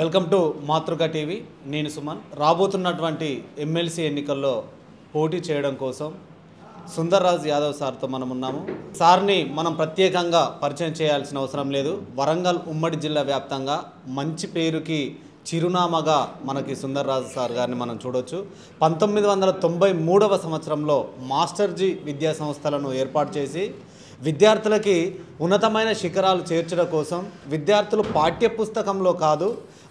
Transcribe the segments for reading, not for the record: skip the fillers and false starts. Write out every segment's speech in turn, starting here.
Welcome to మాతృక TV. నేను సుమన్. రాబోతున్నటువంటి ఎమ్మెల్సీ ఎన్నికల్లో పోటీ చేయడం కోసం సుందర్రాజ్ యాదవ్ సార్తో మనం ఉన్నాము. సార్ని మనం ప్రత్యేకంగా పరిచయం చేయాల్సిన అవసరం లేదు. వరంగల్ ఉమ్మడి జిల్లా వ్యాప్తంగా మంచి పేరుకి చిరునామాగా మనకి సుందర్రాజ్ సార్ గారిని మనం చూడొచ్చు. 1993వ సంవత్సరంలో మాస్టర్జీ విద్యా సంస్థలను ఏర్పాటు చేసి విద్యార్థులకి ఉన్నతమైన శిఖరాలు చేర్చడం కోసం విద్యార్థులు పాఠ్య పుస్తకంలో కాదు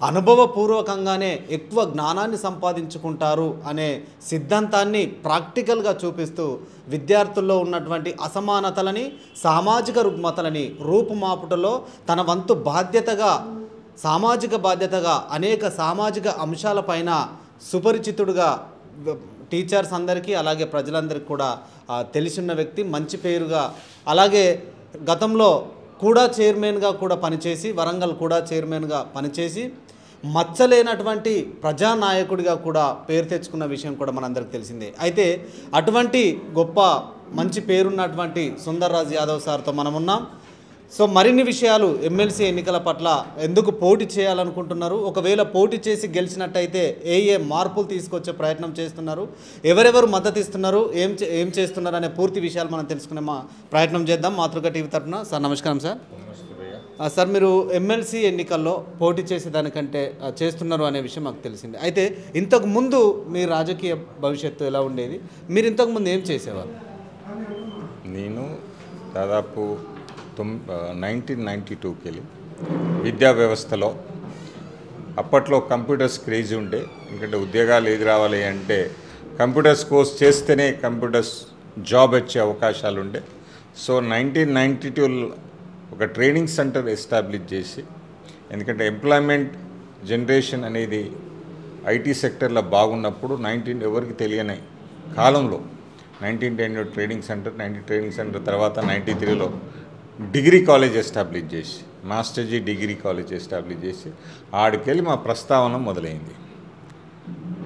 అనుభవపూర్వకంగానే ఎక్కువ జ్ఞానాన్ని సంపాదించుకుంటారు అనే సిద్ధాంతాన్ని ప్రాక్టికల్గా చూపిస్తూ విద్యార్థుల్లో ఉన్నటువంటి అసమానతలని సామాజిక రుగ్మతలని రూపుమాపుటలో తన వంతు సామాజిక బాధ్యతగా అనేక సామాజిక అంశాలపైన సుపరిచితుడుగా టీచర్స్ అందరికీ అలాగే ప్రజలందరికీ కూడా తెలిసిన వ్యక్తి, మంచి పేరుగా, అలాగే గతంలో కూడా చైర్మన్గా కూడా పనిచేసి వరంగల్ కూడా చైర్మన్గా పనిచేసి మచ్చలేనటువంటి ప్రజానాయకుడిగా కూడా పేరు తెచ్చుకున్న విషయం కూడా మనందరికీ తెలిసిందే. అయితే అటువంటి గొప్ప మంచి పేరున్నటువంటి సుందర్రాజ్ యాదవ్ సార్తో మనం ఉన్నాం. సో మరిన్ని విషయాలు ఎమ్మెల్సీ ఎన్నికల పట్ల ఎందుకు పోటీ చేయాలనుకుంటున్నారు, ఒకవేళ పోటీ చేసి గెలిచినట్టయితే ఏ మార్పులు తీసుకొచ్చే ప్రయత్నం చేస్తున్నారు, ఎవరెవరు మద్దతు ఇస్తున్నారు, ఏం చేస్తున్నారు అనే పూర్తి విషయాలు మనం తెలుసుకునే ప్రయత్నం చేద్దాం మాతృక టీవీ తరఫున. సార్ నమస్కారం. సార్ మీరు ఎమ్మెల్సీ ఎన్నికల్లో పోటీ చేసేదానికంటే చేస్తున్నారు అనే విషయం మాకు తెలిసింది. అయితే ఇంతకుముందు మీ రాజకీయ భవిష్యత్తు ఎలా ఉండేది, మీరు ఇంతకుముందు ఏం చేసేవారు? నేను దాదాపు 1992కి వెళ్ళి విద్యా వ్యవస్థలో అప్పట్లో కంప్యూటర్స్ క్రేజీ ఉండే, ఎందుకంటే ఉద్యోగాలు ఏది రావాలి అంటే కంప్యూటర్స్ కోర్స్ చేస్తేనే కంప్యూటర్స్ జాబ్ వచ్చే అవకాశాలు ఉండే. సో 1992 ఒక ట్రైనింగ్ సెంటర్ ఎస్టాబ్లిష్ చేసి, ఎందుకంటే ఎంప్లాయ్మెంట్ జనరేషన్ అనేది ఐటీ సెక్టర్లో బాగున్నప్పుడు ఎవరికి తెలియని కాలంలో 1910 ట్రైనింగ్ సెంటర్ తర్వాత 93లో డిగ్రీ కాలేజ్ ఎస్టాబ్లిష్ చేసి మాస్టర్జీ డిగ్రీ కాలేజ్ ఎస్టాబ్లిష్ చేసి ఆడికెళ్ళి మా ప్రస్తావన మొదలైంది.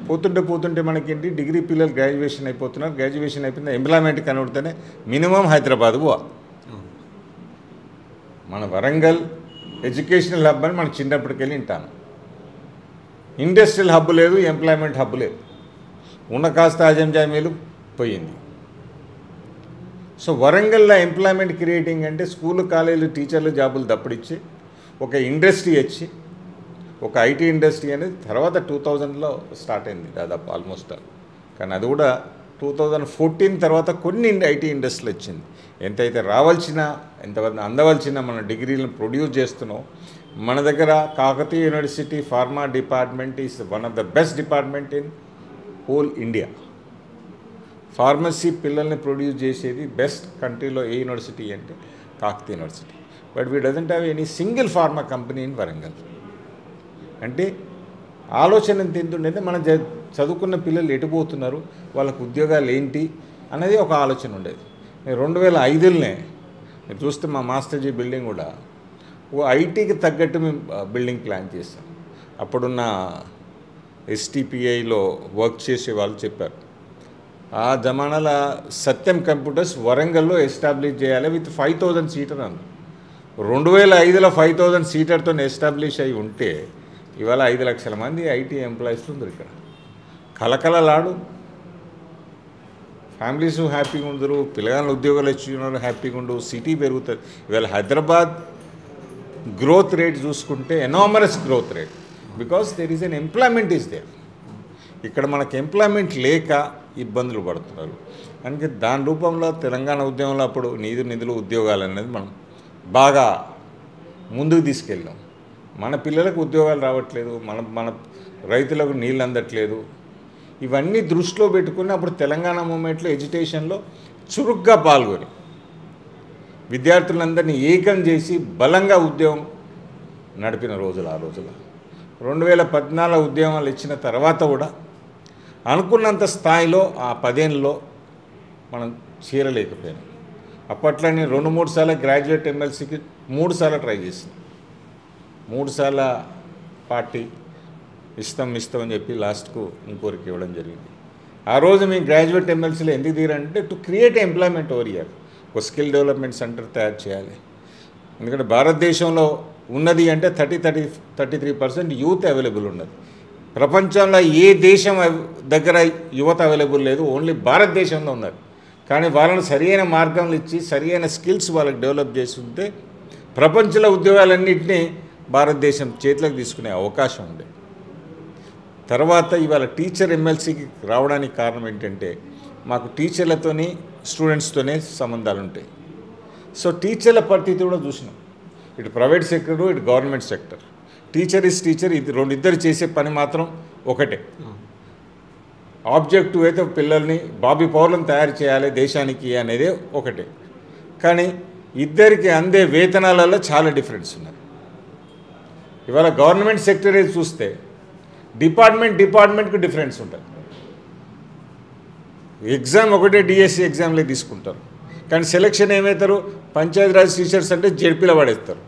పోతుంటే మనకేంటి డిగ్రీ పిల్లలు గ్రాడ్యుయేషన్ అయిపోతున్నారు, గ్రాడ్యుయేషన్ అయిపోయింది ఎంప్లాయ్మెంట్ కనబడితేనే మినిమం హైదరాబాద్ పోవాలి. మన వరంగల్ ఎడ్యుకేషనల్ హబ్ అని మనం చిన్నప్పటికెళ్ళి వింటాను. ఇండస్ట్రియల్ హబ్ లేదు, ఎంప్లాయ్మెంట్ హబ్ లేదు, ఉన్న కాస్త ఆజంజామీలు పోయింది. సో వరంగల్లో ఎంప్లాయ్మెంట్ క్రియేటింగ్ అంటే స్కూల్ కాలేజీలు టీచర్లు జాబులు తప్పడిచ్చి ఒక ఇండస్ట్రీ వచ్చి ఒక ఐటీ ఇండస్ట్రీ అనేది తర్వాత 2000లో స్టార్ట్ అయింది దాదాపు ఆల్మోస్ట్. కానీ అది కూడా 2014 తర్వాత కొన్ని ఐటీ ఇండస్ట్రీలు వచ్చింది. ఎంతైతే రావాల్సిన ఎంతవరకు అందవలసిన మన డిగ్రీలను ప్రొడ్యూస్ చేస్తున్నాం. మన దగ్గర Kakatiya university pharma department is one of the best department in whole India. Pharmacy పిల్లల్ని ప్రొడ్యూస్ చేసేది బెస్ట్ కంట్రీలో ఏ యూనివర్సిటీ అంటే Kakatiya university. But we doesn't have any single pharma company in Warangal. అంటే ఆలోచన ఎంత ఉండేది, మన చదువుకున్న పిల్లలు ఎటుపోతున్నారు, వాళ్ళకు ఉద్యోగాలు ఏంటి అనేది ఒక ఆలోచన ఉండేది. 2005లోనే మీరు చూస్తే మా మాస్టర్జీ బిల్డింగ్ కూడా ఐటీకి తగ్గట్టు మేము బిల్డింగ్ ప్లాన్ చేసాం. అప్పుడున్న STPIలో వర్క్ చేసే వాళ్ళు చెప్పారు, ఆ జమానాల సత్యం కంప్యూటర్స్ వరంగల్లో ఎస్టాబ్లిష్ చేయాలి విత్ 5000 సీటర్ అన్న. 2005లో 5000 సీటర్తో ఎస్టాబ్లిష్ అయి ఉంటే ఇవాళ 5 లక్షల మంది ఐటీ ఎంప్లాయీస్ ఉన్నారు. ఇక్కడ కలకలలాడు, ఫ్యామిలీస్ హ్యాపీగా ఉండరు, పిల్లగాళ్ళ ఉద్యోగాలు వచ్చి హ్యాపీగా ఉండు, సిటీ పెరుగుతుంది. ఇవాళ హైదరాబాద్ గ్రోత్ రేట్ చూసుకుంటే enormous growth rate, because there is an employment is there. ఇక్కడ మనకు ఎంప్లాయ్మెంట్ లేక ఇబ్బందులు పడుతున్నారు. అందుకే దాని రూపంలో తెలంగాణ ఉద్యమంలో అప్పుడు నిధులు ఉద్యోగాలు అనేది మనం బాగా ముందుకు తీసుకెళ్ళాం. మన పిల్లలకు ఉద్యోగాలు రావట్లేదు, మన రైతులకు నీళ్ళు అందట్లేదు. ఇవన్నీ దృష్టిలో పెట్టుకుని అప్పుడు తెలంగాణ మూమెంట్లో ఎడ్యుకేషన్లో చురుగ్గా పాల్గొని విద్యార్థులందరినీ ఏకం చేసి బలంగా ఉద్యమం నడిపిన రోజులు ఆ రోజులు. 2014 ఉద్యమాలు ఇచ్చిన తర్వాత కూడా అనుకున్నంత స్థాయిలో ఆ 10 ఏళ్ళలో మనం చేరలేకపోయాం. అప్పట్లో నేను 2-3 సార్లు గ్రాడ్యుయేట్ ఎమ్మెల్సీకి 3 సార్లు ట్రై చేసాను. 3 సార్లు పార్టీ ఇస్తామని చెప్పి లాస్ట్కు ఇంకోరికి ఇవ్వడం జరిగింది. ఆ రోజు మీ గ్రాడ్యుయేట్ ఎమ్మెల్సీలో ఎందుకు దిగారంటే to create employment over year, ఒక స్కిల్ డెవలప్మెంట్ సెంటర్ తయారు చేయాలి. ఎందుకంటే భారతదేశంలో ఉన్నది అంటే 33% యూత్ అవైలబుల్ ఉన్నది. ప్రపంచంలో ఏ దేశం దగ్గర యువత అవైలబుల్ లేదు, ఓన్లీ భారతదేశంలో ఉన్నారు. కానీ వాళ్ళని సరియైన మార్గంలో ఇచ్చి సరియైన స్కిల్స్ వాళ్ళకి డెవలప్ చేస్తుంటే ప్రపంచంలో ఉద్యోగాలన్నింటినీ భారతదేశం చేతిలోకి తీసుకునే అవకాశం ఉంది. తర్వాత ఇవాళ టీచర్ ఎమ్మెల్సీకి రావడానికి కారణం ఏంటంటే మాకు టీచర్లతోని స్టూడెంట్స్తోనే సంబంధాలు ఉంటాయి. సో టీచర్ల పరిస్థితి కూడా చూసినాం. ఇటు ప్రైవేట్ సెక్టర్, ఇటు government sector. Teacher is teacher, ఇది రెండిద్దరు చేసే పని మాత్రం ఒకటే. ఆబ్జెక్టివ్ అయితే పిల్లల్ని బాబీ పౌరులను తయారు చేయాలి దేశానికి అనేది ఒకటే. కానీ ఇద్దరికి అందే వేతనాలలో చాలా డిఫరెన్స్ ఉన్నది. ఇవాళ గవర్నమెంట్ సెక్టరే చూస్తే డిపార్ట్మెంట్కి డిఫరెన్స్ ఉంటుంది. ఎగ్జామ్ ఒకటే డిఎస్సి ఎగ్జామ్లే తీసుకుంటారు, కానీ సెలక్షన్ ఏమవుతారు పంచాయతీరాజ్ టీచర్స్ అంటే జెడ్పీలో పడేస్తారు.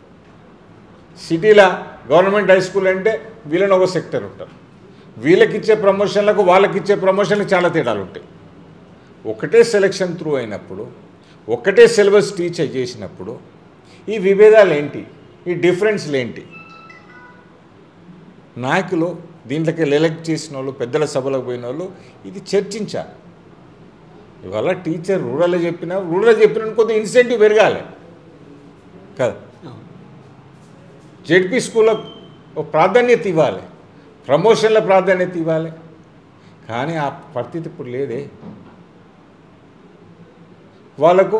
సిటీలో గవర్నమెంట్ హై స్కూల్ అంటే వీళ్ళని ఒక సెక్టర్ ఉంటారు. వీళ్ళకిచ్చే ప్రమోషన్లకు వాళ్ళకిచ్చే ప్రమోషన్లకు చాలా తేడాలు ఉంటాయి. ఒకటే సెలక్షన్ త్రూ అయినప్పుడు, ఒకటే సిలబస్ టీచ్ చేసినప్పుడు ఈ విభేదాలు ఏంటి, ఈ డిఫరెన్స్లు ఏంటి? నాయకులు దీంట్లోకి ఎలెక్ట్ చేసిన వాళ్ళు, పెద్దల సభలకు పోయిన వాళ్ళు ఇది చర్చించాలి. ఇవాళ టీచర్ రూరల్లో చెప్పినా కొంత ఇన్సెంటివ్ పెరగాలి కదా. జెడ్పీ స్కూల్లో ప్రాధాన్యత ఇవ్వాలి, ప్రమోషన్ల ప్రాధాన్యత ఇవ్వాలి. కానీ ఆ పరిస్థితి ఇప్పుడు లేదే. వాళ్ళకు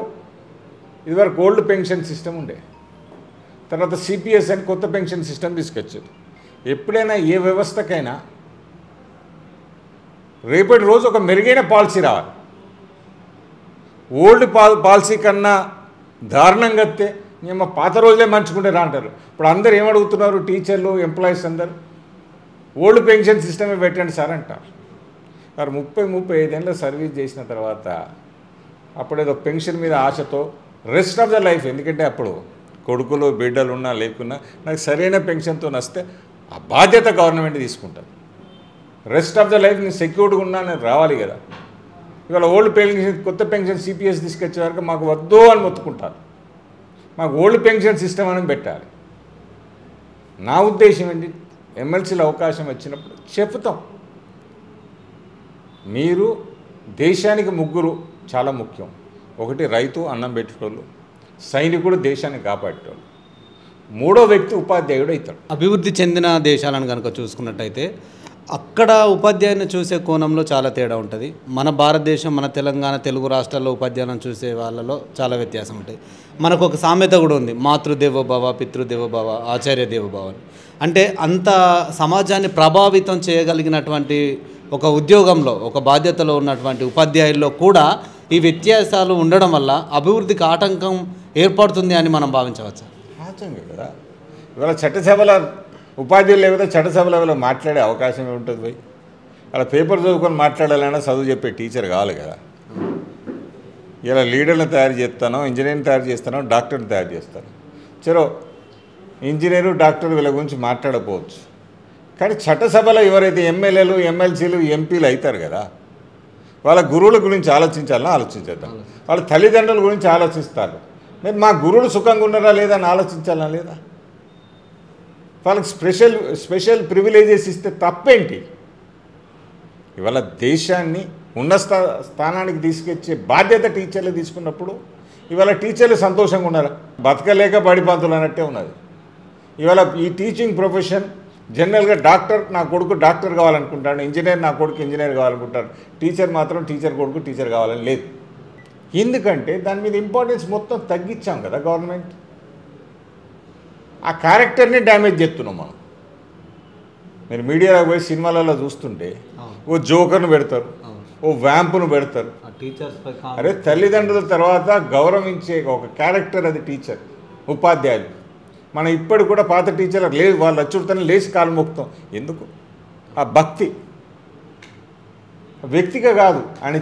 ఇదివరకు ఓల్డ్ పెన్షన్ సిస్టమ్ ఉండే, తర్వాత సిపిఎస్ అని కొత్త పెన్షన్ సిస్టమ్ తీసుకొచ్చారు. ఎప్పుడైనా ఏ వ్యవస్థకైనా రేపటి రోజు ఒక మెరుగైన పాలసీ రావాలి. ఓల్డ్ పాలసీ కన్నా దారుణంగా వస్తే మేము పాత రోజులే మంచుకుంటారా అంటారు. ఇప్పుడు అందరు ఏమడుగుతున్నారు, టీచర్లు ఎంప్లాయీస్ అందరు ఓల్డ్ పెన్షన్ సిస్టమే పెట్టండి సార్ అంటారు. మరి 30-35 ఏళ్ళ సర్వీస్ చేసిన తర్వాత అప్పుడేదో పెన్షన్ మీద ఆశతో రెస్ట్ ఆఫ్ ద లైఫ్, ఎందుకంటే అప్పుడు కొడుకులు బిడ్డలు ఉన్నా లేకున్నా నాకు సరైన పెన్షన్తో వస్తే ఆ బాధ్యత గవర్నమెంట్ తీసుకుంటుంది. రెస్ట్ ఆఫ్ ద లైఫ్ నేను సెక్యూర్డ్గా ఉన్నా నేను రావాలి కదా. ఇవాళ ఓల్డ్ పెన్షన్ కొత్త పెన్షన్ సిపిఎస్ తీసుకొచ్చే వరకు మాకు వద్దు అని మొత్తుకుంటారు. మాకు ఓల్డ్ పెన్షన్ సిస్టమ్ అని పెట్టాలి. నా ఉద్దేశం ఏంటి, ఎమ్మెల్సీలో అవకాశం వచ్చినప్పుడు చెప్తాం, మీరు దేశానికి ముగ్గురు చాలా ముఖ్యం. ఒకటి రైతు, అన్నం పెట్టేటోళ్ళు, సైనికుడు, దేశాన్ని కాపాడేటోళ్ళు, మూడో వ్యక్తి ఉపాధ్యాయుడు అవుతాడు. అభివృద్ధి చెందిన దేశాలను కనుక చూసుకున్నట్టయితే అక్కడ ఉపాధ్యాయుని చూసే కోణంలో చాలా తేడా ఉంటుంది. మన భారతదేశం, మన తెలంగాణ, తెలుగు రాష్ట్రాల్లో ఉపాధ్యాయులను చూసే వాళ్ళలో చాలా వ్యత్యాసం ఉంటుంది. మనకు ఒక సామెత కూడా ఉంది, మాతృదేవోభవ, పితృదేవోభవ, ఆచార్య దేవోభవ. అంటే అంత సమాజాన్ని ప్రభావితం చేయగలిగినటువంటి ఒక ఉద్యోగంలో, ఒక బాధ్యతలో ఉన్నటువంటి ఉపాధ్యాయుల్లో కూడా ఈ వ్యత్యాసాలు ఉండడం వల్ల అభివృద్ధికి ఆటంకం ఏర్పడుతుంది అని మనం భావించవచ్చు. సహజంగా కదా. ఇవాళ చట్టసభల ఉపాధ్యాయులు లేకపోతే చట్టసభలో మాట్లాడే అవకాశం ఉంటుంది. పోయి అలా పేపర్ చదువుకొని మాట్లాడాలన్నా చదువు చెప్పే టీచర్ కావాలి కదా. ఇలా లీడర్ని తయారు చేస్తానో, ఇంజనీర్ని తయారు చేస్తానో, డాక్టర్ని తయారు చేస్తాను. చలో ఇంజనీరు, డాక్టర్ వీళ్ళ గురించి మాట్లాడకపోవచ్చు, కానీ చట్టసభలో ఎవరైతే ఎమ్మెల్యేలు, ఎమ్మెల్సీలు, ఎంపీలు అవుతారు కదా, వాళ్ళ గురువుల గురించి ఆలోచించేద్దాం. వాళ్ళ తల్లిదండ్రుల గురించి ఆలోచిస్తారు. మీరు మా గురువులు సుఖంగా ఉన్నారా లేదా అని ఆలోచించాలా లేదా? వాళ్ళకి స్పెషల్ ప్రివిలేజెస్ ఇస్తే తప్పేంటి? ఇవాళ దేశాన్ని ఉన్న స్థానానికి తీసుకొచ్చే బాధ్యత టీచర్లు తీసుకున్నప్పుడు ఇవాళ టీచర్లు సంతోషంగా ఉన్నారు. బతకలేక బడిపంతులు అన్నట్టే ఉన్నది. ఇవాళ ఈ టీచింగ్ ప్రొఫెషన్ జనరల్గా డాక్టర్ నా కొడుకు డాక్టర్ కావాలనుకుంటాడు, ఇంజనీర్ నా కొడుకు ఇంజనీర్ కావాలనుకుంటాడు, టీచర్ మాత్రం టీచర్ కొడుకు టీచర్ కావాలని లేదు. ఎందుకంటే దాని మీద ఇంపార్టెన్స్ మొత్తం తగ్గించాం కదా గవర్నమెంట్. ఆ క్యారెక్టర్ని డ్యామేజ్ చేస్తున్నాం మనం. మీరు మీడియాలో పోయి సినిమాలలో చూస్తుంటే ఓ జోకర్ను పెడతారు, ఓ వ్యాంపును పెడతారు. అరే తల్లిదండ్రుల తర్వాత గౌరవించే ఒక క్యారెక్టర్ అది టీచర్, ఉపాధ్యాయులు. మనం ఇప్పటి కూడా పాత టీచర్లు లేదు, వాళ్ళు అచ్చుడుతోనే లేచి కాలు మొక్కుతాం. ఎందుకు? ఆ భక్తి వ్యక్తిగా కాదు, ఆయన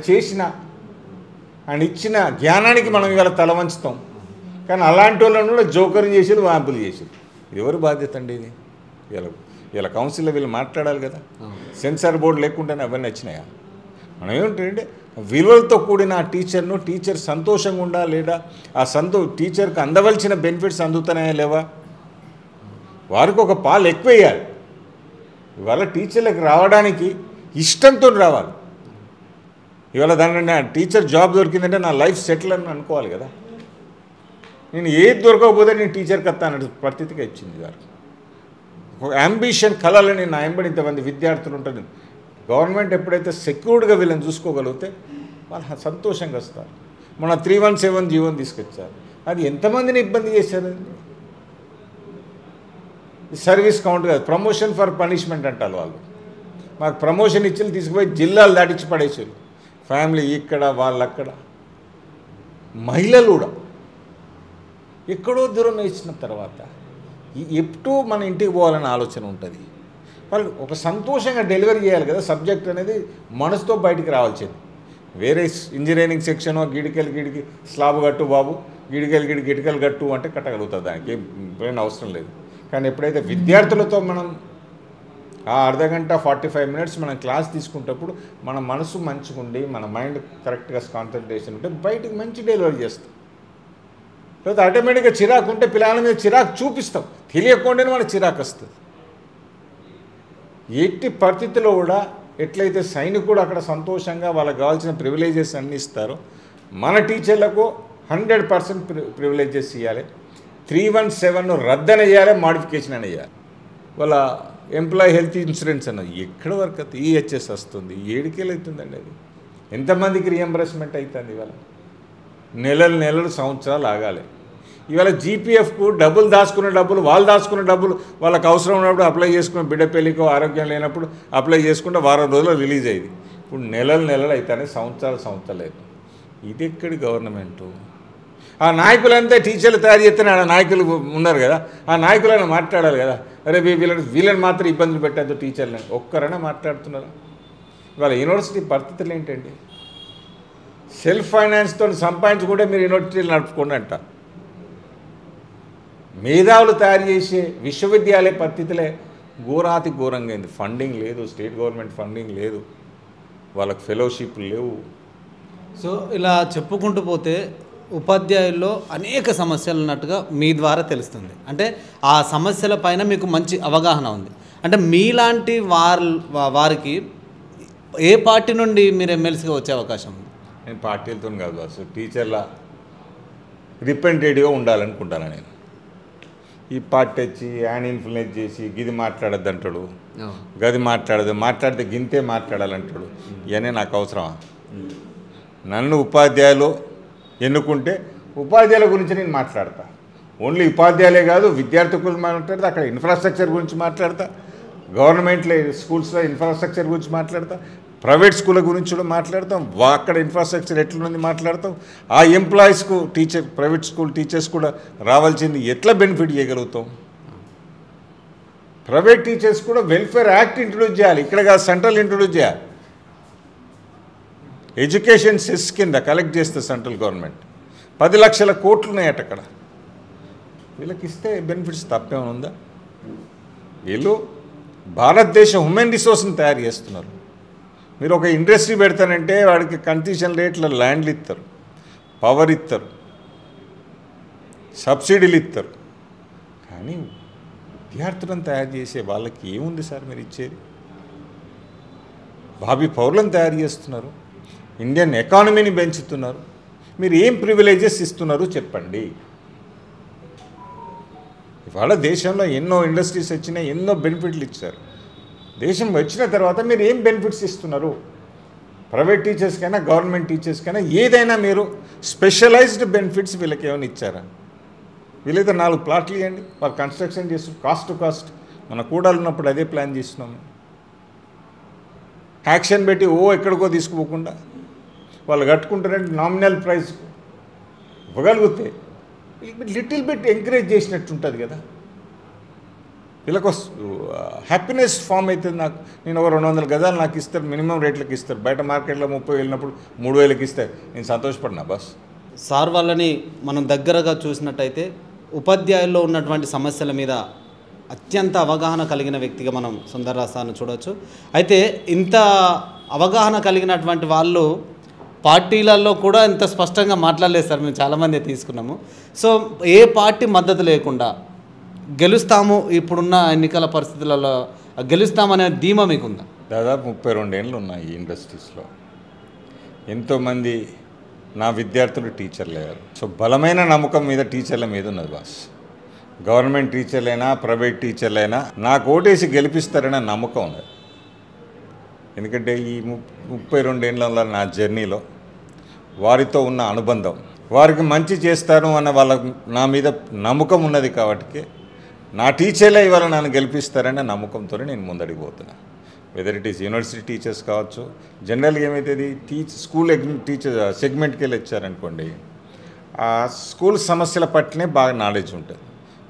ఇచ్చిన జ్ఞానానికి మనం ఇవాళ తల వంచుతాం. కానీ అలాంటి వాళ్ళని కూడా జోకర్ని చేసేది, వ్యాంపులు చేసేది. ఎవరు బాధ్యత అండి ఇది? ఇలా కౌన్సిల్లో వీళ్ళు మాట్లాడాలి కదా. సెన్సార్ బోర్డు లేకుండానే అవన్నీ వచ్చినాయా? మనం ఏమిటంటే విలువలతో కూడిన ఆ టీచర్ సంతోషంగా ఉండా లేదా, ఆ టీచర్కి అందవలసిన బెనిఫిట్స్ అందుతున్నాయా లేవా? వారికి ఒక పాలు ఎక్కువ వేయాలి. ఇవాళ టీచర్లకు రావడానికి ఇష్టంతో రావాలి. ఇవాళ దాని టీచర్ జాబ్ దొరికిందంటే నా లైఫ్ సెటిల్ అని అనుకోవాలి కదా. నేను ఏది దొరకకపోతే నేను టీచర్కి వస్తాను పరిస్థితిగా ఇచ్చింది వారు. ఒక అంబిషన్ కళలని నా ఎంబడి ఇంతమంది విద్యార్థులు ఉంటుంది. గవర్నమెంట్ ఎప్పుడైతే సెక్యూర్డ్గా వీళ్ళని చూసుకోగలిగితే వాళ్ళు సంతోషంగా వస్తారు. మన 317 జీవోని తీసుకొచ్చారు. అది ఎంతమందిని ఇబ్బంది చేశారండి. సర్వీస్ కౌంట్ కాదు, ప్రమోషన్ ఫర్ పనిష్మెంట్ అంటారు వాళ్ళు. మాకు ప్రమోషన్ ఇచ్చి తీసుకుపోయి జిల్లాలు దాటించి పడేసారు. ఫ్యామిలీ ఇక్కడ వాళ్ళక్కడ. మహిళలు కూడా ఎక్కడో దూరం వేసిన తర్వాత ఎప్పుడు మన ఇంటికి పోవాలనే ఆలోచన ఉంటుంది. వాళ్ళు ఒక సంతోషంగా డెలివరీ చేయాలి కదా. సబ్జెక్ట్ అనేది మనసుతో బయటికి రావాల్సింది. వేరే ఇంజనీరింగ్ సెక్షన్ గిడికి స్లాబ్ కట్టు బాబు, గిడికలు కట్టు అంటే కట్టగలుగుతుంది. దానికి ఏం అవసరం లేదు. కానీ ఎప్పుడైతే విద్యార్థులతో మనం ఆ అర్ధగంట 45 మినిట్స్ మనం క్లాస్ తీసుకునేటప్పుడు మన మనసు మంచిగా ఉండి మన మైండ్ కరెక్ట్గా కాన్సన్ట్రేషన్ ఉంటే బయటికి మంచి డెలివరీ చేస్తాం. లేకపోతే ఆటోమేటిక్గా చిరాకు ఉంటే పిల్లల మీద చిరాకు చూపిస్తాం, తెలియకుండానే మనకు చిరాకు వస్తుంది. ఎట్టి పరిస్థితిలో కూడా ఎట్లయితే సైనికుడు అక్కడ సంతోషంగా వాళ్ళకి కావాల్సిన ప్రివిలేజెస్ అన్నీ ఇస్తారో మన టీచర్లకు 100% ప్రివిలేజెస్ ఇవ్వాలి. 317 రద్దన చేయాలి, మాడిఫికేషన్ అని చేయాలి. వాళ్ళ ఎంప్లాయీ హెల్త్ ఇన్సూరెన్స్ అన్నది ఎక్కడ వరకు అయితే ఈహెచ్ఎస్ వస్తుంది, 7 అవుతుందండి. అది ఎంతమందికి రియంబర్స్మెంట్ అవుతుంది? ఇవాళ నెలలు సంవత్సరాలు ఆగాలి. ఇవాళ జీపీఎఫ్కు డబ్బులు దాచుకున్న డబ్బులు వాళ్ళు దాచుకున్న డబ్బులు వాళ్ళకి అవసరం ఉన్నప్పుడు అప్లై చేసుకున్న, బిడ్డ పెళ్ళికో ఆరోగ్యం లేనప్పుడు అప్లై చేసుకుంటే వారం రోజుల్లో రిలీజ్ అయ్యింది. ఇప్పుడు నెలలు అవుతానే సంవత్సరాలు అవుతుంది. ఇది ఎక్కడి గవర్నమెంటు? ఆ నాయకులంతా టీచర్లు తయారు చేస్తేనే ఆ నాయకులు ఉన్నారు కదా, ఆ నాయకులను మాట్లాడాలి కదా. అరే వీళ్ళని మాత్రం ఇబ్బందులు పెట్టద్దు టీచర్లని. ఒక్కరైనా మాట్లాడుతున్నారు? ఇవాళ యూనివర్సిటీ పరిస్థితులు ఏంటండి? సెల్ఫ్ ఫైనాన్స్తో సంపాదించుకుంటే మీరు యూనివర్సిటీలు నడుపుకోండి అంట. మేధావులు తయారు చేసే విశ్వవిద్యాలయ పరిస్థితులే ఘోరాతి ఘోరంగా అయింది. ఫండింగ్ లేదు, స్టేట్ గవర్నమెంట్ ఫండింగ్ లేదు, వాళ్ళకి ఫెలోషిప్లు లేవు. సో ఇలా చెప్పుకుంటూ పోతే ఉపాధ్యాయుల్లో అనేక సమస్యలు ఉన్నట్టుగా మీ ద్వారా తెలుస్తుంది. అంటే ఆ సమస్యల పైన మీకు మంచి అవగాహన ఉంది. అంటే మీలాంటి వారికి ఏ పార్టీ నుండి మీరు ఎమ్మెల్సీగా వచ్చే అవకాశం ఉంది? నేను పార్టీలతో కాదు, అసలు టీచర్ల రిప్రజెంటేటివ్గా ఉండాలనుకుంటాను. నేను ఈ పార్టీ వచ్చి ఆయన ఇన్ఫ్లుయెన్స్ చేసి గిది మాట్లాడద్దు అంటాడు, గది మాట్లాడితే గింతే మాట్లాడాలంటాడు. ఇవన్నీ నాకు అవసరమా? నన్ను ఉపాధ్యాయులు ఎన్నుకుంటే ఉపాధ్యాయుల గురించి నేను మాట్లాడతా. ఓన్లీ ఉపాధ్యాయులే కాదు, విద్యార్థి గురించి మాట్లాడతా, అక్కడ ఇన్ఫ్రాస్ట్రక్చర్ గురించి మాట్లాడతా, గవర్నమెంట్లో స్కూల్స్లో ఇన్ఫ్రాస్ట్రక్చర్ గురించి మాట్లాడతా, ప్రైవేట్ స్కూళ్ళ గురించి కూడా మాట్లాడతాం. అక్కడ ఇన్ఫ్రాస్ట్రక్చర్ ఎట్లుంది మాట్లాడతాం. ఆ ఎంప్లాయీస్కు ప్రైవేట్ స్కూల్ టీచర్స్ కూడా రావాల్సింది ఎట్లా బెనిఫిట్ చేయగలుగుతాం. ప్రైవేట్ టీచర్స్ కూడా వెల్ఫేర్ యాక్ట్ ఇంట్రొడ్యూస్ చేయాలి, ఇక్కడ కాదు సెంట్రల్ ఇంట్రొడ్యూస్ చేయాలి. ఎడ్యుకేషన్ సెస్ కింద కలెక్ట్ చేస్తే సెంట్రల్ గవర్నమెంట్ 10 లక్షల కోట్లు ఉన్నాయట అక్కడ. వీళ్ళకి ఇస్తే బెనిఫిట్స్ తప్పేమైనా ఉందా? వీళ్ళు భారతదేశం హ్యూమన్ రిసోర్స్ని తయారు చేస్తున్నారు. మీరు ఒక ఇండస్ట్రీ పెడతానంటే వాడికి కన్సెషన్ రేట్ల ల్యాండ్లు ఇస్తారు, పవర్ ఇస్తారు, సబ్సిడీలు ఇస్తారు. కానీ విద్యార్థులను తయారు చేసే వాళ్ళకి ఏముంది సార్ మీరు ఇచ్చేది? భావి పౌరులను తయారు చేస్తున్నారు, ఇండియన్ ఎకానమీని పెంచుతున్నారు. మీరు ఏం ప్రివిలేజెస్ ఇస్తున్నారు చెప్పండి. ఇవాళ దేశంలో ఎన్నో ఇండస్ట్రీస్ వచ్చినాయి, ఎన్నో బెనిఫిట్లు ఇచ్చారు. దేశం వచ్చిన తర్వాత మీరు ఏం బెనిఫిట్స్ ఇస్తున్నారు? ప్రైవేట్ టీచర్స్కైనా గవర్నమెంట్ టీచర్స్కైనా ఏదైనా మీరు స్పెషలైజ్డ్ బెనిఫిట్స్ వీళ్ళకి ఏమైనా ఇచ్చారా? వీళ్ళైతే 4 ప్లాట్లు ఇవ్వండి, వాళ్ళు కన్స్ట్రక్షన్ చేస్తారు, కాస్ట్ టు కాస్ట్. మన కూడాలు ఉన్నప్పుడు అదే ప్లాన్ చేస్తున్నాము. యాక్షన్ పెట్టి ఎక్కడికో తీసుకుపోకుండా వాళ్ళు కట్టుకుంటారంటే నామినల్ ప్రైస్ ఇవ్వగలిగితే లిటిల్ బిట్ ఎంకరేజ్ చేసినట్టు ఉంటుంది కదా. వీళ్ళకు హ్యాపీనెస్ ఫామ్ అవుతుంది. నేను ఒక 200 గజాలు నాకు ఇస్తారు, మినిమం రేట్లకు ఇస్తారు. బయట మార్కెట్లో 30 వెళ్ళినప్పుడు 3000కి ఇస్తారు, నేను సంతోషపడినా బస్. సార్ వాళ్ళని మనం దగ్గరగా చూసినట్టయితే ఉపాధ్యాయుల్లో ఉన్నటువంటి సమస్యల మీద అత్యంత అవగాహన కలిగిన వ్యక్తిగా మనం సుందర్రాజ్ సార్ను చూడవచ్చు. అయితే ఇంత అవగాహన కలిగినటువంటి వాళ్ళు పార్టీలలో కూడా ఇంత స్పష్టంగా మాట్లాడలేదు సార్. మేము చాలామంది తీసుకున్నాము. సో ఏ పార్టీ మద్దతు లేకుండా గెలుస్తాము ఇప్పుడున్న ఎన్నికల పరిస్థితులలో గెలుస్తామనే ధీమా మీకుందా? దాదాపు 32 ఏళ్ళు ఉన్నాయి ఈ ఇండస్ట్రీస్లో. ఎంతోమంది నా విద్యార్థులు టీచర్లు అయ్యారు. సో బలమైన నమ్మకం మీద టీచర్ల మీద ఉన్నది బాస్. గవర్నమెంట్ టీచర్లైనా ప్రైవేట్ టీచర్లైనా నాకు ఓటేసి గెలిపిస్తారనే నమ్మకం ఉన్నది. ఎందుకంటే ఈ 32 ఏళ్ళ నా జర్నీలో వారితో ఉన్న అనుబంధం, వారికి మంచి చేస్తాను అన్న వాళ్ళ నా మీద నమ్మకం ఉన్నది. కాబట్టి నా టీచర్లే ఇవాళ నన్ను గెలిపిస్తారనే నమ్మకంతో నేను ముందడికి పోతున్నా. Whether it is university teachers కావచ్చు, జనరల్గా ఏమైతుంది స్కూల్ టీచర్ సెగ్మెంట్కి వెళ్ళి వచ్చారనుకోండి, ఆ స్కూల్ సమస్యల పట్లనే బాగా నాలెడ్జ్ ఉంటుంది.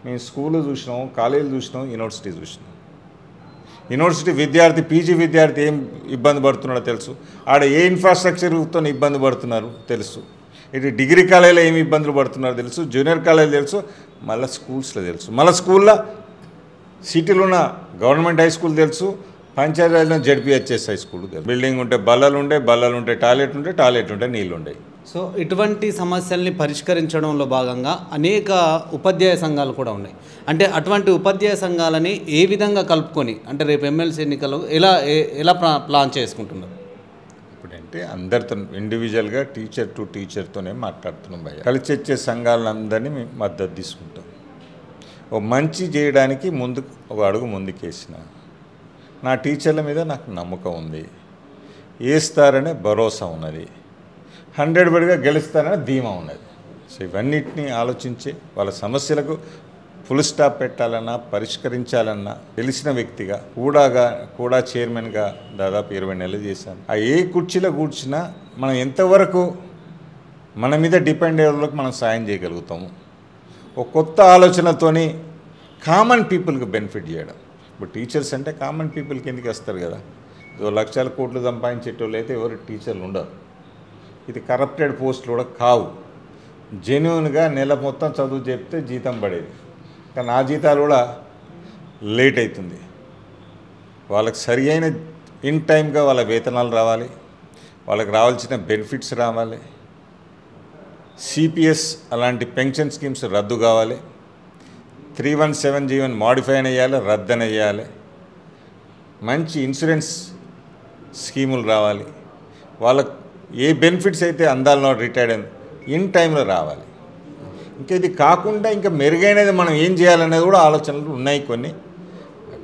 మేము స్కూల్ చూసినాం, కాలేజీలు చూసినాం, యూనివర్సిటీ చూసినాం. యూనివర్సిటీ విద్యార్థి పీజీ విద్యార్థి ఏం ఇబ్బంది పడుతున్నాడో తెలుసు, ఆడ ఏ ఇన్ఫ్రాస్ట్రక్చర్తో ఇబ్బంది పడుతున్నారు తెలుసు, ఇటు డిగ్రీ కాలేజీలో ఏమి ఇబ్బందులు పడుతున్నారో తెలుసు, జూనియర్ కాలేజీ తెలుసు, మళ్ళీ స్కూల్స్లో తెలుసు, మళ్ళీ స్కూల్లో సిటీలో ఉన్న గవర్నమెంట్ హై స్కూల్ తెలుసు, పంచాయతీలో జడ్పీహెచ్ఎస్ హై స్కూల్ తెలుసు. బిల్డింగ్ ఉంటే బల్లలు ఉంటే టాయిలెట్ ఉంటే నీళ్ళు ఉంటాయి. సో ఇటువంటి సమస్యల్ని పరిష్కరించడంలో భాగంగా అనేక ఉపాధ్యాయ సంఘాలు కూడా ఉన్నాయి. అంటే అటువంటి ఉపాధ్యాయ సంఘాలని ఏ విధంగా కలుపుకొని అంటే రేపు ఎమ్మెల్సీ ఎన్నికలు ఎలా ప్లాన్ చేసుకుంటున్నారు? ఇప్పుడంటే అందరితో ఇండివిజువల్గా టీచర్ టు టీచర్తోనే మాట్లాడుతున్నాం భయ్య. కలిసి వచ్చే సంఘాలందరినీ మేము మద్దతు తీసుకుంటాం. ఓ మంచి చేయడానికి ఒక అడుగు ముందుకేసిన నా టీచర్ల మీద నాకు నమ్మకం ఉంది, వేస్తారనే భరోసా ఉన్నది, 100% గెలుస్తారనే ధీమా ఉన్నది. సో ఇవన్నిటిని ఆలోచించి వాళ్ళ సమస్యలకు ఫుల్ స్టాప్ పెట్టాలన్నా పరిష్కరించాలన్నా తెలిసిన వ్యక్తిగా కూడా చైర్మన్గా దాదాపు 20 నెలలు చేశాను. ఆ ఏ కుర్చీలో కూర్చున్నా మనం ఎంతవరకు మన మీద డిపెండ్ అయ్యే వాళ్ళకి మనం సాయం చేయగలుగుతాము, ఒక కొత్త ఆలోచనతోని కామన్ పీపుల్కి బెనిఫిట్ చేయడం. ఇప్పుడు టీచర్స్ అంటే కామన్ పీపుల్ కిందకి వస్తారు కదా, లక్షల కోట్లు సంపాదించేటోళ్ళు అయితే ఎవరు టీచర్లు ఉండరు. ఇది కరప్టెడ్ పోస్టులు కూడా కావు, జెన్యున్గా నెల మొత్తం చదువు చెప్తే జీతం పడేది. కానీ ఆ జీతాలు కూడా లేట్ అవుతుంది. వాళ్ళకి సరి అయిన ఇన్ టైంగా వాళ్ళ వేతనాలు రావాలి, వాళ్ళకి రావాల్సిన బెనిఫిట్స్ రావాలి, సిపిఎస్ అలాంటి పెన్షన్ స్కీమ్స్ రద్దు కావాలి, 317G1 మాడిఫై అయ్యాలి, రద్దు అయ్యాలి, మంచి ఇన్సూరెన్స్ స్కీములు రావాలి, వాళ్ళకు ఏ బెనిఫిట్స్ అయితే అందాలనో రిటైర్డ్ అయిన ఇన్ టైంలో రావాలి. ఇంకా ఇది కాకుండా ఇంకా మెరుగైనది మనం ఏం చేయాలనేది కూడా ఆలోచనలు ఉన్నాయి కొన్ని.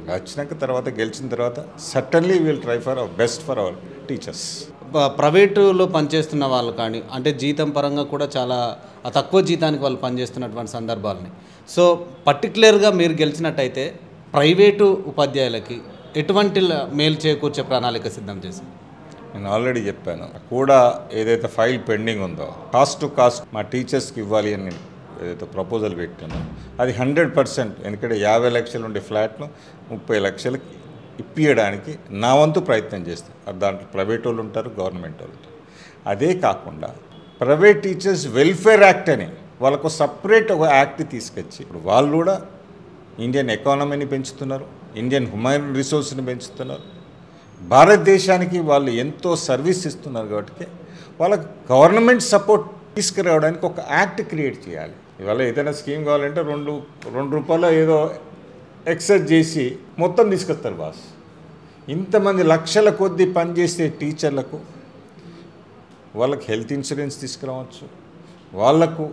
వచ్చినాక తర్వాత గెలిచిన తర్వాత certainly will try for our best for our teachers. ప్రైవేటులో పనిచేస్తున్న వాళ్ళు కానీ అంటే జీతం పరంగా కూడా చాలా తక్కువ జీతానికి వాళ్ళు పనిచేస్తున్నటువంటి సందర్భాలని, సో పర్టికులర్గా మీరు గెలిచినట్టయితే ప్రైవేటు ఉపాధ్యాయులకి ఎటువంటి మేలు చేకూర్చే ప్రణాళిక సిద్ధం చేశారు? నేను ఆల్రెడీ చెప్పాను, కూడా ఏదైతే ఫైల్ పెండింగ్ ఉందో కాస్ట్ టు కాస్ట్ మా టీచర్స్కి ఇవ్వాలి అని ఏదైతే ప్రపోజల్ పెట్టానో అది 100%. ఎందుకంటే 50 లక్షలు ఉండే ఫ్లాట్ను 30 లక్షలకి ఇప్పించడానికి నా వంతు ప్రయత్నం చేస్తాను. దాంట్లో ప్రైవేట్ వాళ్ళు ఉంటారు, గవర్నమెంట్ వాళ్ళు ఉంటారు. అదే కాకుండా ప్రైవేట్ టీచర్స్ వెల్ఫేర్ యాక్ట్ అని వాళ్ళకు సపరేట్ ఒక యాక్ట్ తీసుకొచ్చి ఇప్పుడు వాళ్ళు కూడా ఇండియన్ ఎకానమీని పెంచుతున్నారు, ఇండియన్ హ్యూమన్ రిసోర్స్ని పెంచుతున్నారు, భారతదేశానికి వాళ్ళు ఎంతో సర్వీస్ ఇస్తున్నారు. కాబట్టి వాళ్ళకి గవర్నమెంట్ సపోర్ట్ తీసుకురావడానికి ఒక యాక్ట్ క్రియేట్ చేయాలి. ఇవాళ ఏదైనా స్కీమ్ కావాలంటే రెండు రూపాయలు ఏదో ఎక్సెస్ చేసి మొత్తం తీసుకొస్తారు బాస్. ఇంతమంది లక్షల కొద్దీ పనిచేసే టీచర్లకు వాళ్ళకి హెల్త్ ఇన్సూరెన్స్ తీసుకురావచ్చు, వాళ్లకు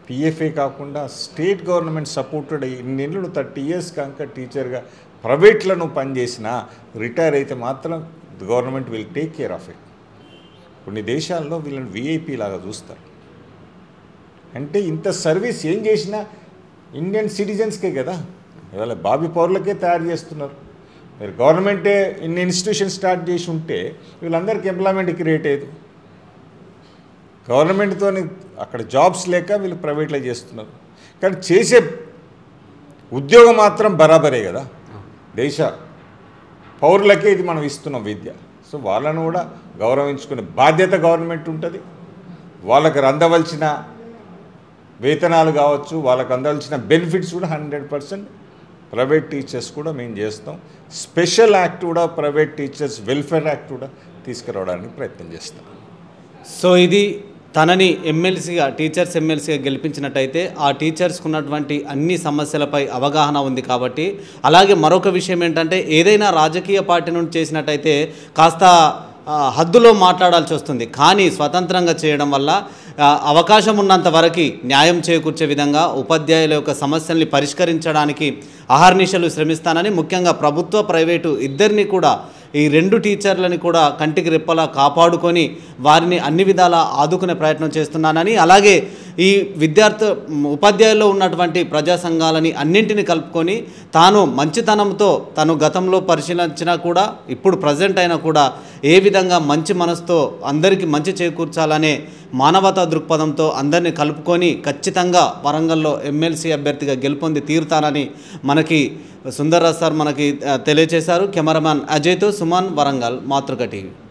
పిఎఫ్ఏ కాకుండా స్టేట్ గవర్నమెంట్ సపోర్టెడ్ ఇన్నేళ్ళు 30 years కనుక టీచర్గా ప్రైవేట్లను పనిచేసినా రిటైర్ అయితే మాత్రం government will take care of it. కొన్ని దేశాల్లో వీళ్ళని విఐపీ లాగా చూస్తారు. అంటే ఇంత సర్వీస్ ఏం చేసినా ఇండియన్ సిటిజన్స్కే కదా, ఇవాళ బాబీ పౌరులకే తయారు చేస్తున్నారు. మీరు గవర్నమెంటే ఇన్ని ఇన్స్టిట్యూషన్ స్టార్ట్ చేసి ఉంటే వీళ్ళందరికీ ఎంప్లాయ్మెంట్ క్రియేట్ అయ్యేది. గవర్నమెంట్తో అక్కడ జాబ్స్ లేక వీళ్ళు ప్రైవేట్లో చేస్తున్నారు. కానీ చేసే ఉద్యోగం మాత్రం బరాబరే కదా, దేశ పౌరులకే ఇది మనం ఇస్తున్నాం విద్య. సో వాళ్ళను కూడా గౌరవించుకునే బాధ్యత గవర్నమెంట్ ఉంటుంది. వాళ్ళకి అందవలసిన వేతనాలు కావచ్చు, వాళ్ళకి అందవలసిన బెనిఫిట్స్ కూడా 100% ప్రైవేట్ టీచర్స్ కూడా మేము చేస్తాం. స్పెషల్ యాక్ట్ కూడా ప్రైవేట్ టీచర్స్ వెల్ఫేర్ యాక్ట్ కూడా తీసుకురావడానికి ప్రయత్నం చేస్తాం. సో ఇది తనని ఎమ్మెల్సీగా టీచర్స్ ఎమ్మెల్సీగా గెలిపించినట్టయితే ఆ టీచర్స్కు ఉన్నటువంటి అన్ని సమస్యలపై అవగాహన ఉంది కాబట్టి, అలాగే మరొక విషయం ఏంటంటే ఏదైనా రాజకీయ పార్టీ నుండి చేసినట్టయితే కాస్త హద్దులో మాట్లాడాల్సి వస్తుంది. కానీ స్వతంత్రంగా చేయడం వల్ల అవకాశం ఉన్నంత వరకు న్యాయం చేకూర్చే విధంగా ఉపాధ్యాయుల యొక్క సమస్యల్ని పరిష్కరించడానికి అహర్నిశలు శ్రమిస్తానని, ముఖ్యంగా ప్రభుత్వ ప్రైవేటు ఇద్దరిని కూడా, ఈ 2 టీచర్లని కూడా కంటికి రెప్పలా కాపాడుకొని వారిని అన్ని విధాలా ఆదుకునే ప్రయత్నం చేస్తున్నానని, అలాగే ఈ ఉపాధ్యాయుల్లో ఉన్నటువంటి ప్రజా సంఘాలని అన్నింటినీ కలుపుకొని తాను మంచితనంతో తను గతంలో పరిశీలించినా కూడా ఇప్పుడు ప్రజెంట్ అయినా కూడా ఏ విధంగా మంచి మనసుతో అందరికీ మంచి చేకూర్చాలనే మానవతా దృక్పథంతో అందరినీ కలుపుకొని ఖచ్చితంగా వరంగల్లో ఎమ్మెల్సీ అభ్యర్థిగా గెలుపొంది తీరుతానని మనకి సుందర్రాజ్ సార్ మనకి తెలియజేశారు. కెమెరామ్యాన్ అజయ్తో సుమన్, వరంగల్, మాతృక టీవీ.